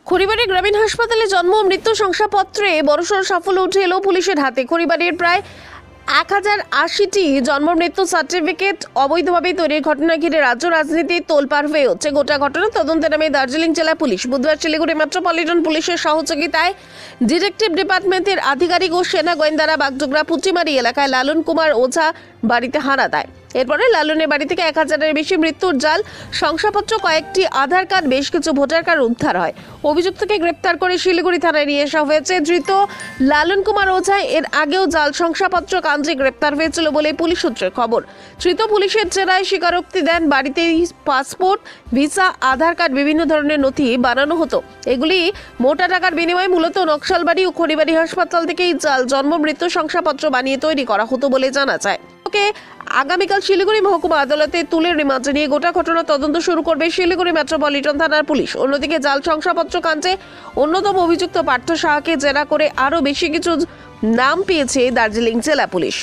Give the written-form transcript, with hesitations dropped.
খড়িবাড়ি গ্রামীণ হাসপাতালে জন্ম ও মৃত্যু শংসাপত্রে বড়সড় সাফল্য উঠে এলো পুলিশের হাতে। খড়িবাড়ির প্রায় 1080টি জন্ম মৃত্যু সার্টিফিকেট অবৈধভাবে তৈরির ঘটনা ঘিরে রাজ্য রাজনীতি তোলপাড় হয়ে হচ্ছে। গোটা ঘটনা তদন্তে নামে দার্জিলিং জেলা পুলিশ। বুধবার শিলিগুড়ি মেট্রোপলিটন পুলিশের সহযোগিতায় ডিটেকটিভ ডিপার্টমেন্টের আধিকারিক ও সেনা গোয়েন্দারা বাগডোগরা পুটিমারি এলাকায় লালন কুমার ওঝা বাড়িতে হানা দেয়। এরপরে লালনের বাড়ি থেকে 1000-এর বেশি মৃত্যুর জাল শংসাপত্র, কয়েকটি আধার কার্ড, বেশ কিছু ভোটার কার্ড উদ্ধার হয়। অভিযুক্তকে গ্রেপ্তার করে শিলিগুড়ি থানায় নিয়ে আসা হয়েছে। ধৃত লালন কুমার ওঝা এর আগেও জাল শংসাপত্র কাণ্ডে গ্রেপ্তার হয়েছিল বলে পুলিশ সূত্রের খবর। ধৃত পুলিশের জেরায় স্বীকারোক্তি দেন, বাড়িতেই পাসপোর্ট, ভিসা, আধার কার্ড, বিভিন্ন ধরনের নথি বানানো হতো। এগুলি মোটা টাকার বিনিময়ে মূলত নকশালবাড়ি ও খড়িবাড়ি হাসপাতাল থেকেই জাল জন্ম মৃত্যু শংসাপত্র বানিয়ে তৈরি করা হতো বলে জানা যায়। আগামীকাল শিলিগুড়ি মহকুমা আদালতে তুলে রিমান্ডে নিয়ে গোটা ঘটনা তদন্ত শুরু করবে শিলিগুড়ি মেট্রোপলিটন থানার পুলিশ। অন্যদিকে জাল শংসাপত্র কাণ্ডে অন্যতম অভিযুক্ত পার্থ সাহাকে জেরা করে আরও বেশি কিছু নাম পেয়েছে দার্জিলিং জেলা পুলিশ।